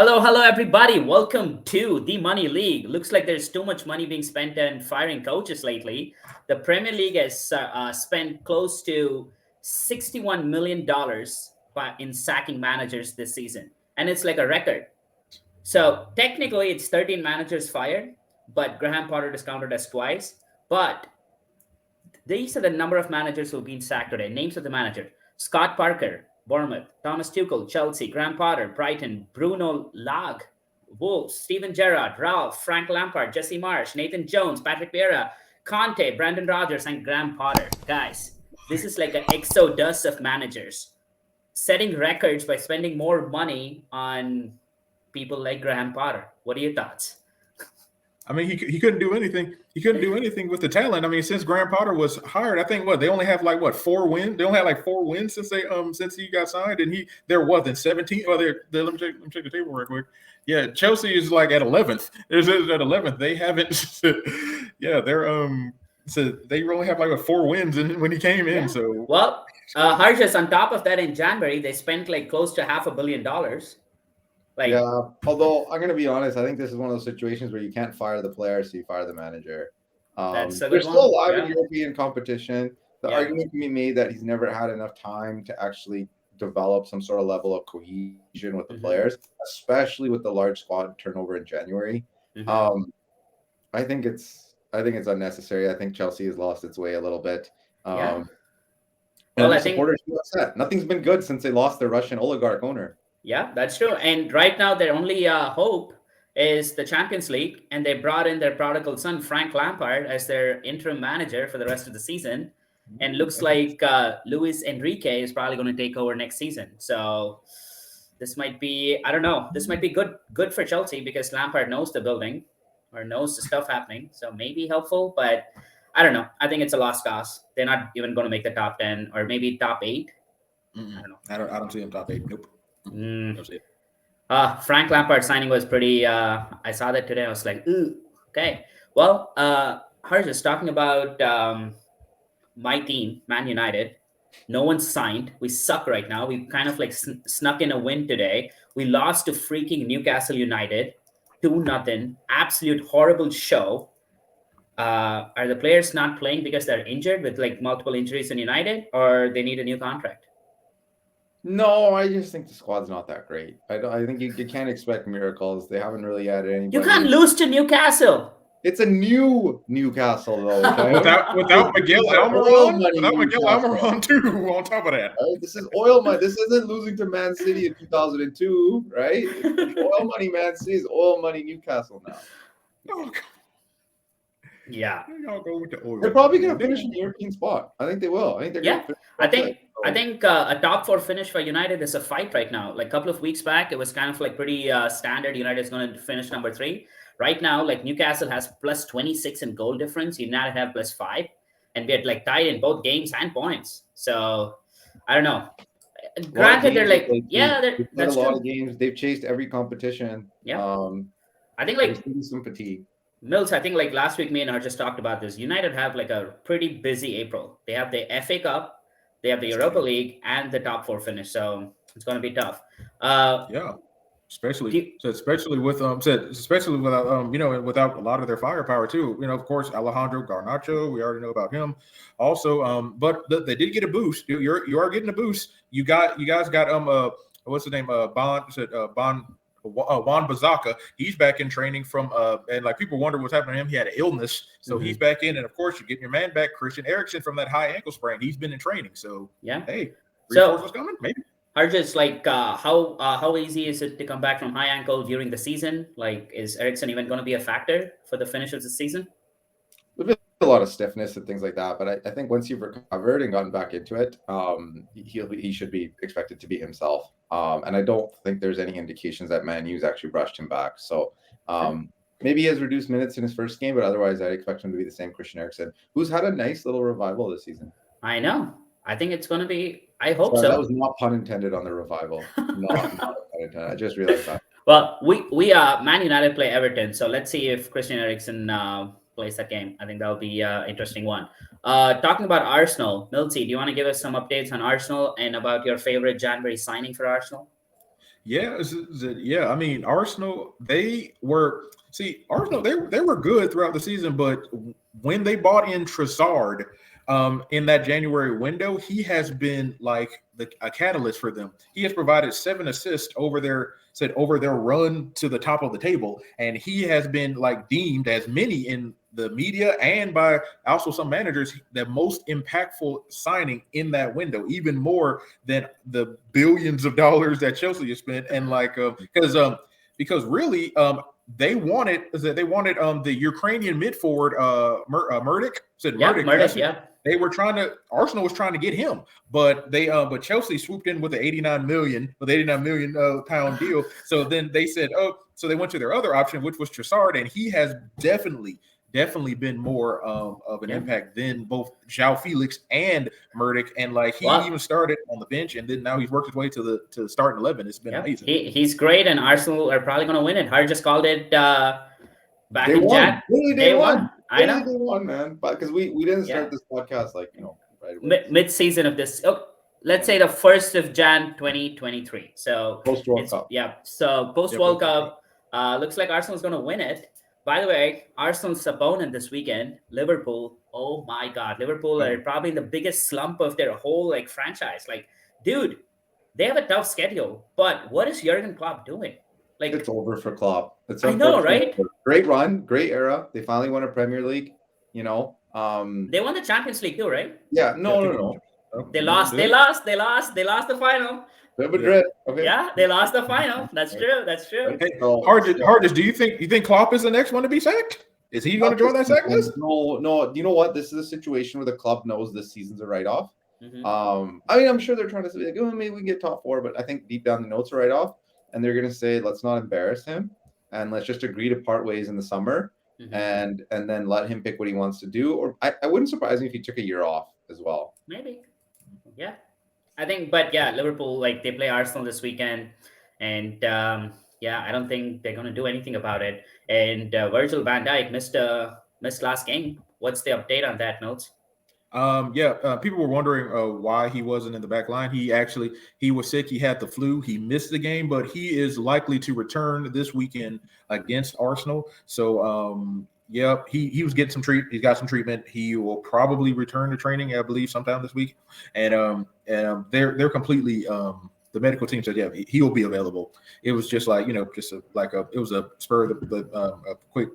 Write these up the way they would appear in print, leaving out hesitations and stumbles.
Hello, everybody. Welcome to the Money League. Looks like there's too much money being spent on firing coaches lately. The Premier League has spent close to $61 million in sacking managers this season, and it's like a record. So technically, it's 13 managers fired, but Graham Potter is counted as twice. But these are the number of managers who've been sacked today. Names of the manager: Scott Parker, Bournemouth; Thomas Tuchel, Chelsea; Graham Potter, Brighton; Bruno Lage, Wolves; Steven Gerrard, Ralph; Frank Lampard, Jesse Marsh; Nathan Jones, Patrick Vieira; Conte, Brandon Rodgers, and Graham Potter. Guys, this is like an exodus of managers setting records by spending more money on people like Graham Potter. What are your thoughts? I mean, he couldn't do anything. He couldn't do anything with the talent. I mean, since Graham Potter was hired, I think they only have like 4 wins. They only had like 4 wins since he got signed, and there wasn't 17. Well, let me check the table real quick. Yeah, Chelsea is like at 11th. There's at 11th. They haven't. Yeah, so they only have like 4 wins when he came in. Yeah. So Well, Harjas, on top of that, in January, they spent like close to $500 million. Like, Yeah, although I'm going to be honest, I think this is one of those situations where you can't fire the player, so you fire the manager. that's a They're good still one. alive Yeah. in European competition. The Yeah. argument can be made that he's never had enough time to actually develop some sort of level of cohesion with the Mhm. players, especially with the large squad turnover in January. Mhm. I think it's unnecessary. I think Chelsea has lost its way a little bit. Yeah. And Well, the I think, supporters are upset. Nothing's been good since they lost their Russian oligarch owner. yeah, that's true. And right now, their only hope is the Champions League, and they brought in their prodigal son, Frank Lampard, as their interim manager for the rest of the season. And looks like Luis Enrique is probably going to take over next season. So this might be, I don't know, this might be good for Chelsea because Lampard knows the building or knows the stuff happening. So maybe helpful, but I don't know. I think it's a lost cause. They're not even going to make the top 10 or maybe top 8. I don't know. I don't see him top 8. Nope. Mm. Don't see it. Frank Lampard signing was pretty. I saw that today. I was like, ooh, okay. Well, Harsh is talking about my team, Man United. No one's signed. We suck right now. We kind of like snuck in a win today. We lost to freaking Newcastle United, 2-0. Absolute horrible show. Are the players not playing because they're injured with like multiple injuries in United, or they need a new contract? No, I just think the squad's not that great. I think you can't expect miracles. They haven't really added anybody. You can't lose to Newcastle. It's a new Newcastle, though. Okay? without Miguel Almiron too. On top of that, Right? This is oil money. This isn't losing to Man City in 2002, right? It's oil money. Man City is oil money. Newcastle now. oh, Yeah. y'all go with the oil. They're probably going to finish in the European spot. I think they will. I think they're Yeah, going to I think a top 4 finish for United is a fight right now. Like a couple of weeks back, it was kind of like pretty standard. United is going to finish number 3. Right now, like Newcastle has plus 26 in goal difference. United have plus 5, and we had like tied in both games and points. So I don't know. Granted, they're like, yeah, that's a lot true. of games. They've chased every competition. Yeah. I think like some fatigue. Mills, I think like last week, me and her just talked about this. United have like a pretty busy April. They have the FA Cup, they have the Europa League, and the top 4 finish. So it's going to be tough. Yeah, especially without without a lot of their firepower too. Of course, Alejandro Garnacho. We already know about him. Also, but they did get a boost. You are getting a boost. You guys got what's the name? Juan Bazaka, he's back in training from and like people wonder what's happening to him. He had an illness, so he's back in, and of course you get your man back, Christian Eriksen, from that high ankle sprain. He's been in training, so yeah. Hey, so was coming, maybe. Harjas, like how easy is it to come back from high ankle during the season? Like, is Eriksen even going to be a factor for the finish of the season? There's been a lot of stiffness and things like that, but I think once you've recovered and gotten back into it, he should be expected to be himself. And I don't think there's any indications that Man U's actually brushed him back. So maybe he has reduced minutes in his first game, but otherwise I'd expect him to be the same Christian Eriksen, who's had a nice little revival this season. I know. I think it's going to be. I hope so. That was not pun intended on the revival. not pun intended. I just realized that. Well, we Man United play Everton, so let's see if Christian Eriksen plays that game. I think that'll be an interesting one. Talking about Arsenal, Milty, do you want to give us some updates on Arsenal and about your favorite January signing for Arsenal? Yeah, yeah. I mean, Arsenal. Arsenal. They were good throughout the season, but when they bought in Trossard, in that January window, he has been like a catalyst for them. He has provided 7 assists over their run to the top of the table, and he has been like deemed as many in the media and by also some managers the most impactful signing in that window, even more than the billions of dollars that Chelsea has spent. And like because really they wanted the Ukrainian mid forward Murdic. Said Yeah, Murdic. Murdic, yeah. They were Arsenal was trying to get him, but but Chelsea swooped in with the 89 million pound deal. So then they said, so they went to their other option, which was Trossard, and he has definitely been more of an impact than both João Felix and Murdic. And like he even started on the bench, and then now he's worked his way to the starting 11. It's been amazing. He's great, and Arsenal are probably going to win it. Hart just called it back Day in one. Jan. Really, day one. I know. Day one, man. But because we didn't start this podcast right away. Mid-season of this. Let's say the 1st of Jan 2023. So post World Cup. Yeah. So post World Cup, looks like Arsenal's going to win it. By the way, Arsenal's opponent this weekend, Liverpool. Oh my God, Liverpool are probably in the biggest slump of their whole franchise. Like, dude, they have a tough schedule, but what is Jurgen Klopp doing? Like, it's over for Klopp. I know, right? Great run, great era. They finally won a Premier League. They won the Champions League too, right? Yeah, no. They lost the final. Real Madrid. Okay. Yeah, they lost the final. That's true. Hey, Hardest, do you think Klopp is the next one to be sacked? Is he going to join that sack list? No. You know what? This is a situation where the club knows this season's a write-off. Mm-hmm. I mean, I'm sure they're trying to say, maybe we can get top 4, but I think deep down the notes are write-off, and they're going to say, let's not embarrass him, and let's just agree to part ways in the summer, and then let him pick what he wants to do. Or I wouldn't surprise me if he took a year off as well. Maybe. Yeah. I think, but yeah, Liverpool, they play Arsenal this weekend, and I don't think they're going to do anything about it. And Virgil van Dijk missed last game. What's the update on that, Notes? People were wondering why he wasn't in the back line. He was sick. He had the flu. He missed the game, but he is likely to return this weekend against Arsenal. So, he was getting he got some treatment. He will probably return to training, I believe, sometime this week. And they're completely the medical team said, he will be available. It was just it was a spur of a quick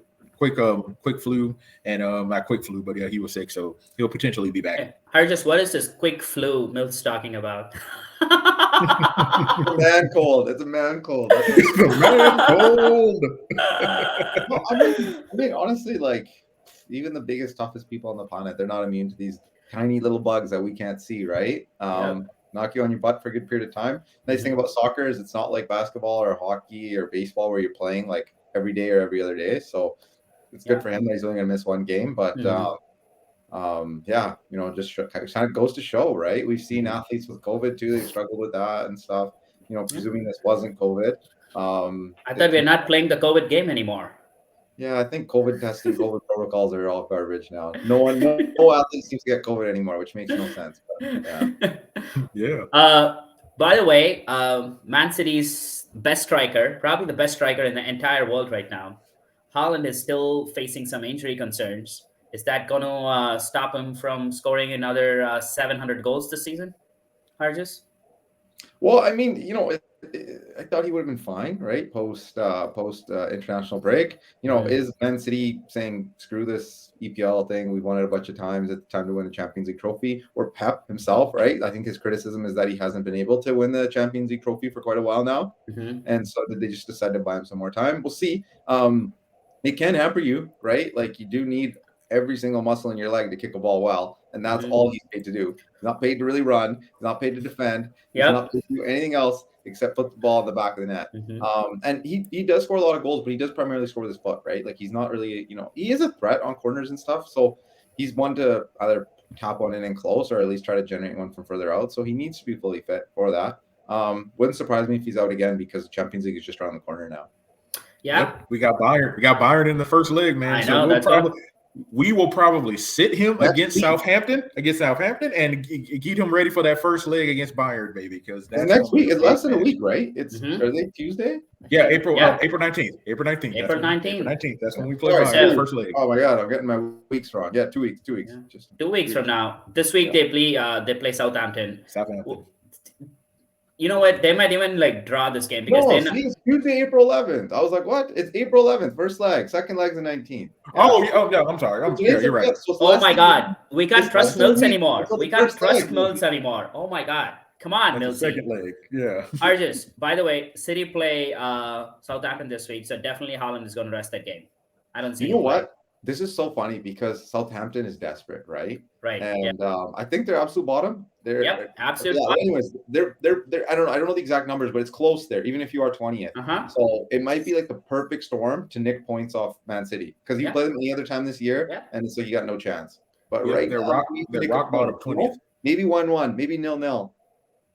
flu, and not quick flu, but he was sick, so he'll potentially be back. Harjus, what is this quick flu Milt's talking about? Man cold. It's a man cold. It's a man cold. I mean, honestly, even the biggest, toughest people on the planet, they're not immune to these tiny little bugs that we can't see, right? Knock you on your butt for a good period of time. Nice thing about soccer is it's not like basketball or hockey or baseball where you're playing every day or every other day. So it's good for him that he's only going to miss one game. But just kind of goes to show, right? We've seen athletes with COVID too. They struggled with that and stuff. Presuming this wasn't COVID. I thought we're not playing the COVID game anymore. Yeah, I think COVID testing, COVID protocols are all garbage now. No athlete seems to get COVID anymore, which makes no sense. But, by the way, Man City's best striker, probably the best striker in the entire world right now, Haaland is still facing some injury concerns. Is that going to stop him from scoring another 700 goals this season, Harjus? Well, I mean, I thought he would have been fine, right? Post international break. Is Man City saying, screw this EPL thing? We've won it a bunch of times. It's time to win the Champions League trophy. Or Pep himself, right? I think his criticism is that he hasn't been able to win the Champions League trophy for quite a while now. And so they just decided to buy him some more time. We'll see. It can hamper you, right? You do need every single muscle in your leg to kick a ball well. And that's all he's paid to do. He's not paid to really run. He's not paid to defend. He's not paid to do anything else except put the ball in the back of the net. And he does score a lot of goals, but he does primarily score with his foot, right? He's not really, he is a threat on corners and stuff. So he's one to either tap one in and close or at least try to generate one from further out. So he needs to be fully fit for that. Wouldn't surprise me if he's out again because the Champions League is just around the corner now. Yeah. Yep. We got Bayern in the first leg, man. I know, we will probably sit him Next against week. Southampton, and get him ready for that first leg agast Bayern, baby. Because that's next week. It's less than a match. week, right? It's Are they Tuesday? Yeah, April Yeah. April 19th. April 19th. April 19th. That's when we play Sorry, Bayern so- first leg. Oh my god, I'm getting my weeks wrong. Yeah, 2 weeks. 2 weeks. Yeah. Just 2 weeks from now. This week they play Southampton. Southampton. You know what? They might even like draw this game because No, they're see, it's Tuesday, April 11th. I was like, what? It's April 11th, first leg. Second leg's the 19th. Oh, yeah, I'm sorry. You're right. Oh my God, we can't it's trust less than a Mills week anymore. until We the can't first trust leg. Mills anymore. Oh my God, come on, That's the Millsy. second leg. Yeah. Arjus, by the way, City play Southampton this week, so definitely Haaland is going to rest that game. I don't see. You know him play. what? This is so funny because Southampton is desperate, right? Right. And I think they're absolute bottom. They're absolute. Yeah, anyways, they're I don't know the exact numbers, but it's close there, even if you are 20th. So it might be like the perfect storm to nick points off Man City because you play them any other time this year, and so you got no chance. But right they're now, rock bottom 20th. Maybe 1-1, maybe 0-0.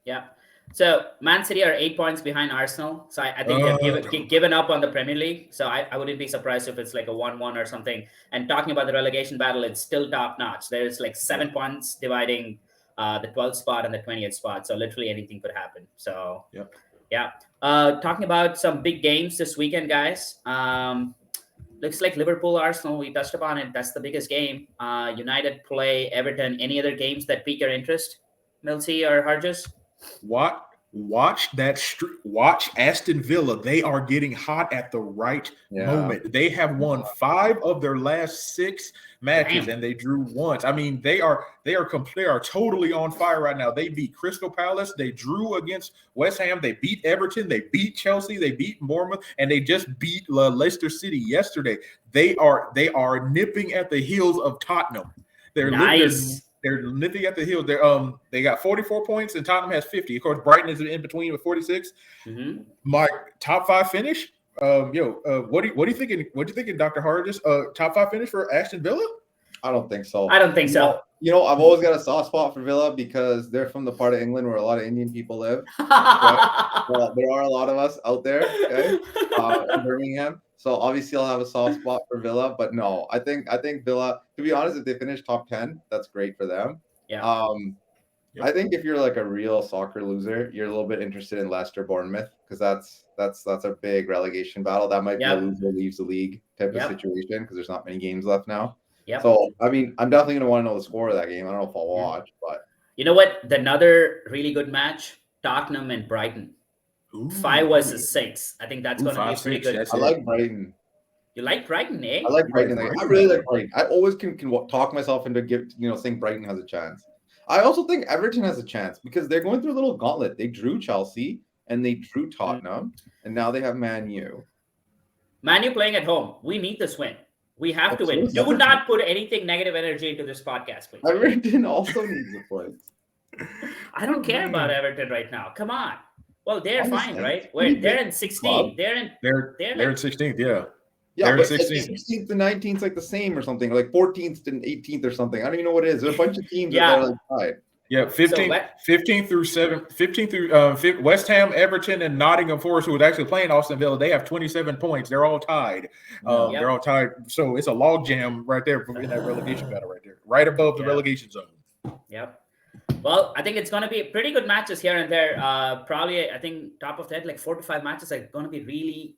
Yeah. So Man City are 8 points behind Arsenal. So I think they've given up on the Premier League. So I wouldn't be surprised if it's like a 1-1 or something. And talking about the relegation battle, it's still top notch. There's like 7 points dividing the 12th spot and the 20th spot. So literally anything could happen. So yeah. Talking about some big games this weekend, guys. Looks like Liverpool, Arsenal. We touched upon it. That's the biggest game. United play Everton. Any other games that pique your interest, Milsey or Harges? Watch Aston Villa. They are getting hot at the right moment. They have won 5 of their last 6 matches, and they drew once. I mean, they are totally on fire right now. They beat Crystal Palace. They drew against West Ham. They beat Everton. They beat Chelsea. They beat Bournemouth, and they just beat Leicester City yesterday. They are nipping at the heels of Tottenham. They're nipping at the heels. They got 44 points, and Tottenham has 50. Of course, Brighton is in between with 46. My top 5 finish. What are you thinking? What are you thinking, Dr. Hargis? Top 5 finish for Aston Villa? I don't think so. I don't think so. You know, I've always got a soft spot for Villa because they're from the part of England where a lot of Indian people live. Well, there are a lot of us out there, okay, in Birmingham. So obviously I'll have a soft spot for Villa, but no, I think Villa, to be honest, if they finish top 10, that's great for them. I think if you're like a real soccer loser, you're a little bit interested in Leicester Bournemouth because that's a big relegation battle. That might be a loser leaves the league type of situation because there's not many games left now. So I mean, I'm definitely gonna want to know the score of that game. I don't know if I'll watch, but you know what? Another really good match: Tottenham and Brighton. 5 versus 6. I think that's going to be pretty good. I like Brighton. You like Brighton, eh? I like Brighton. I really like Brighton. I always can talk myself into saying Brighton has a chance. I also think Everton has a chance because they're going through a little gauntlet. They drew Chelsea and they drew Tottenham, and now they have Man U. Man U playing at home. We need this win. We have to win. Do not put anything negative energy into this podcast, please. Everton also needs a point. I don't care about Everton right now. Come on. Well, they're fine, right? They're in 16. They're in 16th, yeah. Yeah, but 16th to 19th like the same or something, like 14th to 18th or something. I don't even know what it is. There's a bunch of teams that are like tied. Yeah, 15 through West Ham, Everton, and Nottingham Forest, who was actually playing Aston Villa, they have 27 points. They're all tied. They're all tied. So it's a log jam right there in that relegation battle right there, right above the relegation zone. Yep. Well, I think it's going to be pretty good matches here and there. Probably, I think top of that, like 4 to 5 matches are going to be really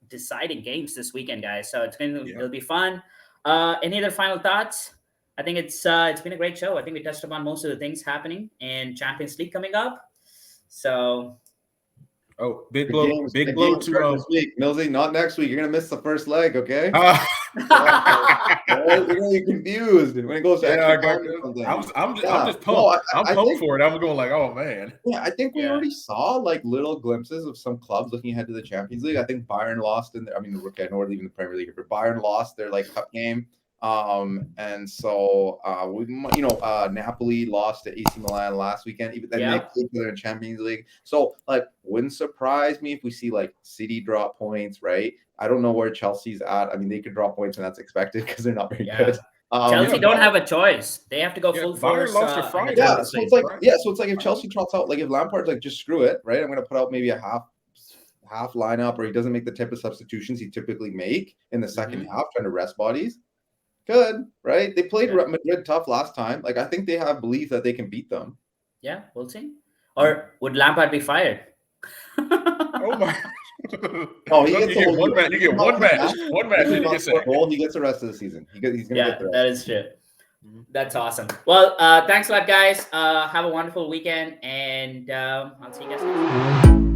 deciding games this weekend, guys. So it'll be fun. Any other final thoughts? I think it's been a great show. I think we touched upon most of the things happening and Champions League coming up. So, big blow to this week, Millsy. Not next week. You're gonna miss the first leg, okay? You're gonna be confused when it goes to I'm just pumped. I'm pumped for it. I'm going like, oh man. Yeah, I think we already saw like little glimpses of some clubs looking ahead to the Champions League. I think Bayern lost I know we're leaving the Premier League, but Bayern lost their like cup game. And so Napoli lost to AC Milan last weekend. Even then they played in the Champions League. So like, wouldn't surprise me if we see like City drop points, right? I don't know where Chelsea's at. I mean, they could drop points, and that's expected because they're not very good. Chelsea don't have a choice. They have to go full force. So it's like if Chelsea trots out, like if Lampard's like just screw it, right? I'm going to put out maybe a half lineup, or he doesn't make the type of substitutions he typically make in the second half, trying to rest bodies. Could, right? They played Yeah. Madrid tough last time. Like, I think they have belief that they can beat them. Yeah, we'll see. Or would Lampard be fired? Oh my! Oh, he Look, gets you the get whole one year. match. You get one match. One match, If and he you get not score a sacked. goal, he gets the rest of the season. He gets gonna Yeah, get the rest. that is true. Mhm. That's awesome. Well, thanks a lot, guys. Have a wonderful weekend, and I'll see you guys next time.